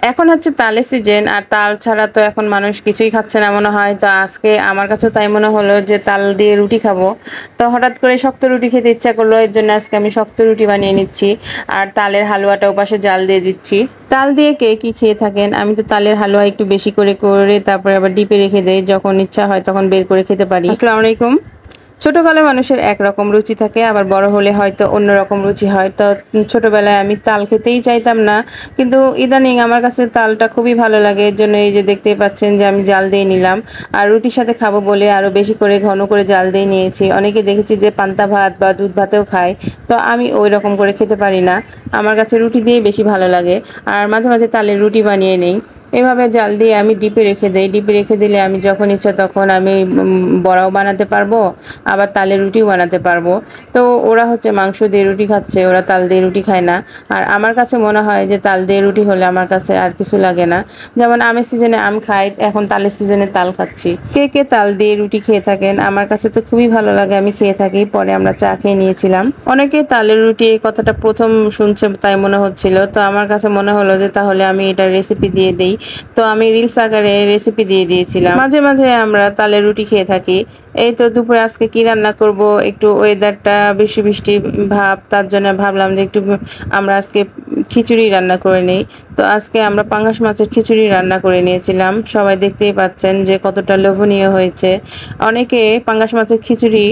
এখন হচ্ছে তালের সিজন, আর তাল ছাড়া তো এখন মানুষ কিছুই খাচ্ছে না মনে হয়। তো আজকে আমার কাছে তাই মনে হলো যে তাল দিয়ে রুটি খাবো। তো হঠাৎ করে শক্ত রুটি খেতে ইচ্ছা করলো, এর জন্য আজকে আমি শক্ত রুটি বানিয়ে নিচ্ছি। আর তালের হালুয়াটাও পাশে জাল দিয়ে দিচ্ছি। তাল দিয়ে কে কি খেয়ে থাকেন? আমি তো তালের হালুয়া একটু বেশি করে করে তারপরে আবার ডিপে রেখে দেই, যখন ইচ্ছা হয় তখন বের করে খেতে পারি। আসসালামু আলাইকুম। ছোটকালে মানুষের একরকম রুচি থাকে, আবার বড় হলে হয়তো অন্যরকম রুচি হয়। তো ছোটবেলায় আমি তাল খেতেই চাইতাম না, কিন্তু ইদানিং আমার কাছে তালটা খুবই ভালো লাগে। এর জন্য এই যে দেখতেই পাচ্ছেন যে আমি জাল দিয়ে নিলাম, আর রুটির সাথে খাবো বলে আরো বেশি করে ঘন করে জাল দিয়ে নিয়েছি। অনেকে দেখেছি যে পান্তা ভাত বা দুধ ভাতেও খায়, তো আমি ওই রকম করে খেতে পারি না। আমার কাছে রুটি দিয়ে বেশি ভালো লাগে। আর মাঝে মাঝে তালের রুটি বানিয়ে নেই। এভাবে জাল দিয়ে আমি ডিপে রেখে দেই। ডিপে রেখে দিলে আমি যখন ইচ্ছা তখন আমি বড়াও বানাতে পারবো, আবার তালের রুটিও বানাতে পারবো। তো ওরা হচ্ছে মাংস দিয়ে রুটি খাচ্ছে, ওরা তাল দিয়ে রুটি খায় না। আর আমার কাছে মনে হয় যে তাল দিয়ে রুটি হলে আমার কাছে আর কিছু লাগে না। যেমন আমের সিজনে আম খাই, এখন তালের সিজনে তাল খাচ্ছি। কে কে তাল দিয়ে রুটি খেয়ে থাকেন? আমার কাছে তো খুবই ভালো লাগে, আমি খেয়ে থাকি। পরে আমরা চা খেয়ে নিয়েছিলাম। অনেকে তালের রুটি এই কথাটা প্রথম শুনছে তাই মনে হচ্ছিল। তো আমার কাছে মনে হলো যে তাহলে আমি এটার রেসিপি দিয়ে দেই। তো আমি রিলস আকারে রেসিপি দিয়ে দিয়েছিলাম। মাঝে মাঝে আমরা তালের রুটি খেয়ে থাকি। এই তো দুপুরে আজকে কি রান্না করব, একটু ওয়েদারটা বৃষ্টি বৃষ্টি ভাব, তার জন্য ভাবলাম যে একটু আমরা আজকে খিচুড়ি রান্না করে নিই। তো আজকে আমরা পাঙ্গাস মাছের খিচুড়ি রান্না করে নিয়েছিলাম। সবাই দেখতেই পাচ্ছেন যে কতটা লোভনীয় হয়েছে। অনেকে পাঙ্গাস মাছের খিচুড়ি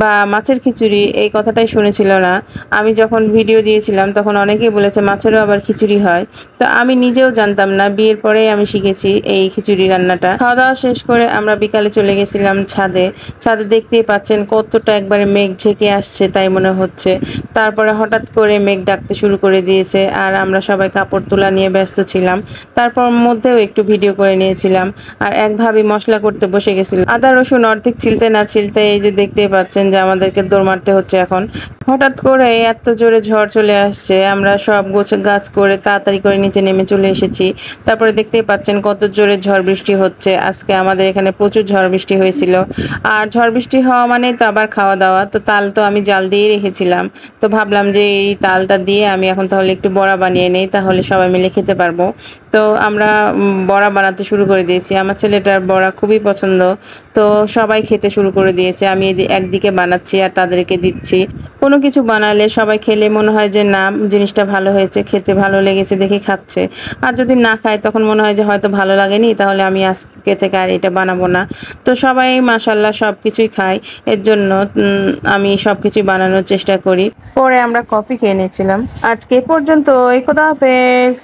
বা মাছের খিচুড়ি এই কথাটাই শুনেছিল না। আমি যখন ভিডিও দিয়েছিলাম তখন অনেকেই বলেছে মাছেরও আবার খিচুড়ি হয়। তো আমি নিজেও জানতাম না, বিয়ের পরেই আমি শিখেছি এই খিচুড়ি রান্নাটা। খাওয়া দাওয়া শেষ করে আমরা বিকালে চলে গেছিলাম ছাদে। ছাদে দেখতেই পাচ্ছেন কতটা একবারে মেঘ ঝেঁকে আসছে তাই মনে হচ্ছে। তারপরে হঠাৎ করে মেঘ ডাকতে শুরু করে দিয়েছে, আর আমরা সবাই কাপড় তোলা নিয়ে ব্যস্ত ছিলাম। তারপর মধ্যেও একটু ভিডিও করে নিয়েছিলাম। আর এক ভাবি মশলা করতে বসে গেছিল, আদা রসুন অর্ধেক ছিলতে না ছিলতে এই যে দেখতেই পাচ্ছেন যে আমাদেরকে দৌড় মারতে হচ্ছে এখন। হঠাৎ করে এত জোরে ঝড় চলে আসছে, আমরা সব গোছ গাছ করে তাড়াতাড়ি করে নিচে নেমে চলে এসেছি। তারপরে দেখতেই পাচ্ছেন কত জোরে ঝড় বৃষ্টি হচ্ছে। আজকে আমাদের এখানে প্রচুর ঝড় বৃষ্টি হয়েছিল। আর ঝড় বৃষ্টি হওয়া মানে তো আবার খাওয়া দাওয়া। তো তাল তো আমি জাল দিয়েই রেখেছিলাম। তো ভাবলাম যে এই তালটা দিয়ে আমি এখন তাহলে একটু বড়া বানিয়ে নেই, তাহলে সবাই মিলে খেতে পারবো। তো আমরা বড়া বানাতে শুরু করে দিয়েছি। আমার ছেলেটার বড়া খুবই পছন্দ। তো সবাই খেতে শুরু করে দিয়েছে। আমি একদিকে বানাচ্ছি আর তাদেরকে দিচ্ছি। কোনো কিছু বানালে সবাই খেলে মনে হয় যে না, জিনিসটা ভালো হয়েছে, খেতে ভালো লেগেছে দেখে খাচ্ছে। আর যদি না খায় তখন মনে হয় যে হয়তো ভালো লাগেনি, তাহলে আমি আজকে থেকে আর এটা বানাবো না। তো সবাই মাশাআল্লাহ সব কিছুই খায়। এর জন্য আমি সব কিছুই বানানোর চেষ্টা করি। পরে আমরা কফি খেয়ে নিয়েছিলাম। আজকে এ পর্যন্ত, খোদা হাফেজ।